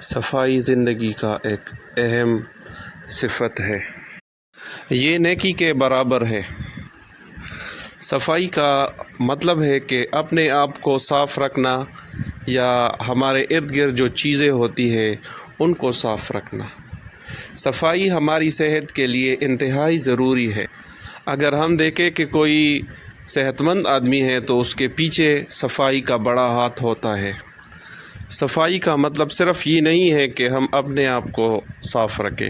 صفائی زندگی کا ایک اہم صفت ہے، یہ نیکی کے برابر ہے۔ صفائی کا مطلب ہے کہ اپنے آپ کو صاف رکھنا یا ہمارے ارد گرد جو چیزیں ہوتی ہیں ان کو صاف رکھنا۔ صفائی ہماری صحت کے لیے انتہائی ضروری ہے۔ اگر ہم دیکھیں کہ کوئی صحت مند آدمی ہے تو اس کے پیچھے صفائی کا بڑا ہاتھ ہوتا ہے۔ صفائی کا مطلب صرف یہ نہیں ہے کہ ہم اپنے آپ کو صاف رکھیں،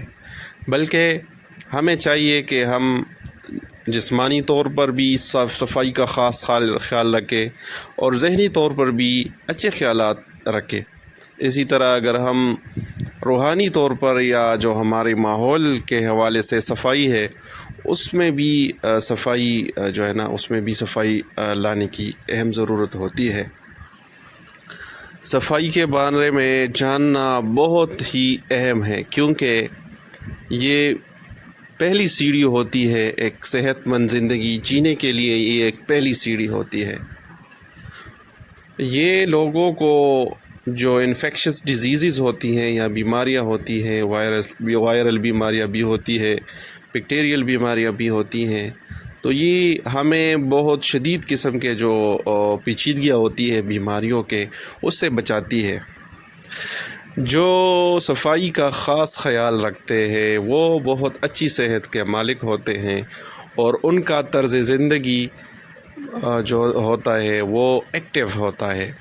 بلکہ ہمیں چاہیے کہ ہم جسمانی طور پر بھی صاف صفائی کا خاص خیال رکھیں اور ذہنی طور پر بھی اچھے خیالات رکھیں۔ اسی طرح اگر ہم روحانی طور پر یا جو ہمارے ماحول کے حوالے سے صفائی ہے اس میں بھی صفائی جو ہے نا اس میں بھی صفائی لانے کی اہم ضرورت ہوتی ہے۔ صفائی کے بارے میں جاننا بہت ہی اہم ہے، کیونکہ یہ پہلی سیڑھی ہوتی ہے ایک صحت مند زندگی جینے کے لیے۔ یہ ایک پہلی سیڑھی ہوتی ہے۔ یہ لوگوں کو جو انفیکشس ڈیزیزز ہوتی ہیں یا بیماریاں ہوتی ہیں، وائرل بیماریاں بھی ہوتی ہے، بیکٹیریل بیماریاں بھی ہوتی ہیں، تو یہ ہمیں بہت شدید قسم کے جو پیچیدگیاں ہوتی ہے بیماریوں کے اس سے بچاتی ہے۔ جو صفائی کا خاص خیال رکھتے ہیں وہ بہت اچھی صحت کے مالک ہوتے ہیں اور ان کا طرز زندگی جو ہوتا ہے وہ ایکٹیو ہوتا ہے،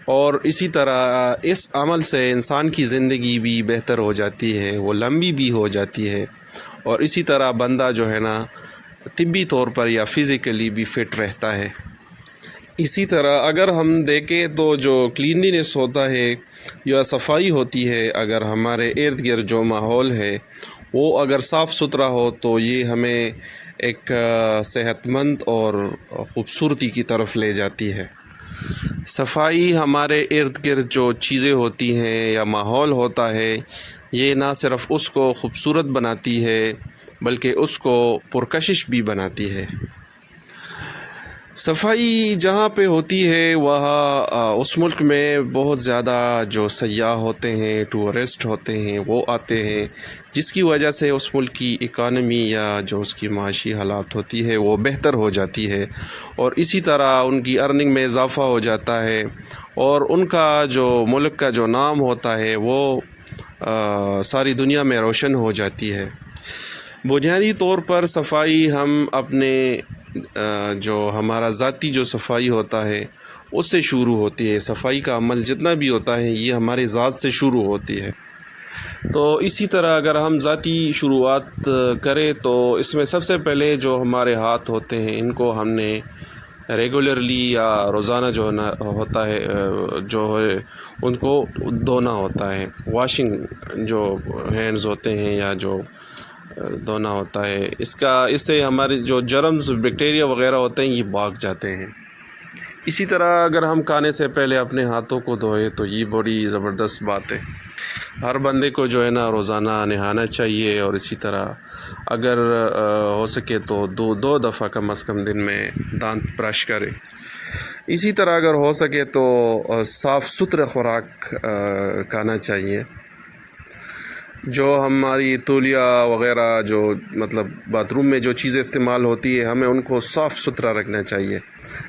اور اسی طرح اس عمل سے انسان کی زندگی بھی بہتر ہو جاتی ہے، وہ لمبی بھی ہو جاتی ہے، اور اسی طرح بندہ جو ہے نا طبی طور پر یا فزیکلی بھی فٹ رہتا ہے۔ اسی طرح اگر ہم دیکھیں تو جو کلینلینس ہوتا ہے یا صفائی ہوتی ہے، اگر ہمارے ارد گرد جو ماحول ہے وہ اگر صاف ستھرا ہو تو یہ ہمیں ایک صحت مند اور خوبصورتی کی طرف لے جاتی ہے۔ صفائی ہمارے ارد گرد جو چیزیں ہوتی ہیں یا ماحول ہوتا ہے یہ نہ صرف اس کو خوبصورت بناتی ہے بلکہ اس کو پرکشش بھی بناتی ہے۔ صفائی جہاں پہ ہوتی ہے وہاں اس ملک میں بہت زیادہ جو سیاح ہوتے ہیں، ٹورسٹ ہوتے ہیں، وہ آتے ہیں، جس کی وجہ سے اس ملک کی اکانومی یا جو اس کی معاشی حالات ہوتی ہے وہ بہتر ہو جاتی ہے، اور اسی طرح ان کی ارننگ میں اضافہ ہو جاتا ہے، اور ان کا جو ملک کا جو نام ہوتا ہے وہ ساری دنیا میں روشن ہو جاتی ہے۔ بنیادی طور پر صفائی ہم اپنے جو ہمارا ذاتی جو صفائی ہوتا ہے اس سے شروع ہوتی ہے۔ صفائی کا عمل جتنا بھی ہوتا ہے یہ ہمارے ذات سے شروع ہوتی ہے۔ تو اسی طرح اگر ہم ذاتی شروعات کریں تو اس میں سب سے پہلے جو ہمارے ہاتھ ہوتے ہیں ان کو ہم نے ریگولرلی یا روزانہ جو ہوتا ہے جو ہے ان کو دھونا ہوتا ہے۔ واشنگ جو ہینڈز ہوتے ہیں یا جو دھونا ہوتا ہے، اس سے ہمارے جو جرمز بیکٹیریا وغیرہ ہوتے ہیں یہ بھاگ جاتے ہیں۔ اسی طرح اگر ہم کھانے سے پہلے اپنے ہاتھوں کو دھوئیں تو یہ بڑی زبردست بات ہے۔ ہر بندے کو جو ہے نا روزانہ نہانا چاہیے، اور اسی طرح اگر ہو سکے تو دو دفعہ کم از کم دن میں دانت برش کرے۔ اسی طرح اگر ہو سکے تو صاف ستھرا خوراک کھانا چاہیے۔ جو ہماری تولیہ وغیرہ جو مطلب باتھ روم میں جو چیزیں استعمال ہوتی ہے ہمیں ان کو صاف ستھرا رکھنا چاہیے۔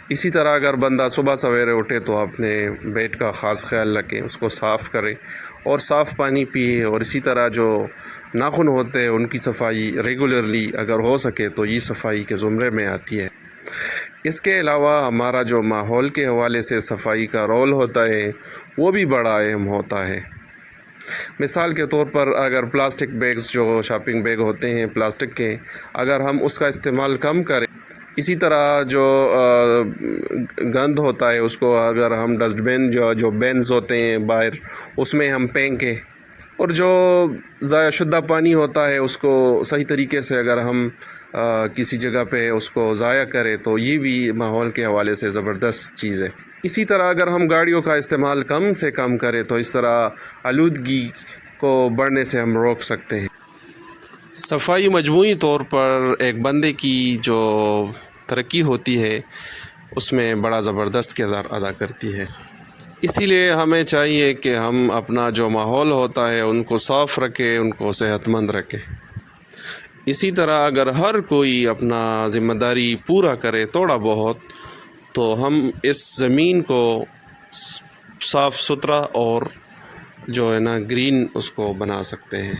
اسی طرح اگر بندہ صبح سویرے اٹھے تو اپنے بیڈ کا خاص خیال رکھیں، اس کو صاف کریں اور صاف پانی پیے، اور اسی طرح جو ناخن ہوتے ہیں ان کی صفائی ریگولرلی اگر ہو سکے تو یہ صفائی کے زمرے میں آتی ہے۔ اس کے علاوہ ہمارا جو ماحول کے حوالے سے صفائی کا رول ہوتا ہے وہ بھی بڑا اہم ہوتا ہے۔ مثال کے طور پر اگر پلاسٹک بیگز جو شاپنگ بیگ ہوتے ہیں پلاسٹک کے، اگر ہم اس کا استعمال کم کریں، اسی طرح جو گند ہوتا ہے اس کو اگر ہم ڈسٹ بین جو بینز ہوتے ہیں باہر اس میں ہم پھینکیں، اور جو ضائع شدہ پانی ہوتا ہے اس کو صحیح طریقے سے اگر ہم کسی جگہ پہ اس کو ضائع کریں تو یہ بھی ماحول کے حوالے سے زبردست چیز ہے۔ اسی طرح اگر ہم گاڑیوں کا استعمال کم سے کم کریں تو اس طرح آلودگی کو بڑھنے سے ہم روک سکتے ہیں۔ صفائی مجموعی طور پر ایک بندے کی جو ترقی ہوتی ہے اس میں بڑا زبردست کردار ادا کرتی ہے۔ اسی لیے ہمیں چاہیے کہ ہم اپنا جو ماحول ہوتا ہے ان کو صاف رکھیں، ان کو صحت مند رکھیں۔ اسی طرح اگر ہر کوئی اپنا ذمہ داری پورا کرے تھوڑا بہت، تو ہم اس زمین کو صاف ستھرا اور جو ہے نا گرین اس کو بنا سکتے ہیں۔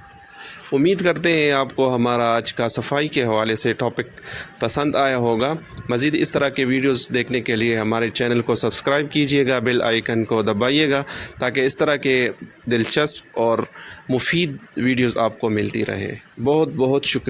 امید کرتے ہیں آپ کو ہمارا آج کا صفائی کے حوالے سے ٹاپک پسند آیا ہوگا۔ مزید اس طرح کے ویڈیوز دیکھنے کے لیے ہمارے چینل کو سبسکرائب کیجیے گا، بیل آئیکن کو دبائیے گا تاکہ اس طرح کے دلچسپ اور مفید ویڈیوز آپ کو ملتی رہے۔ بہت بہت شکریہ۔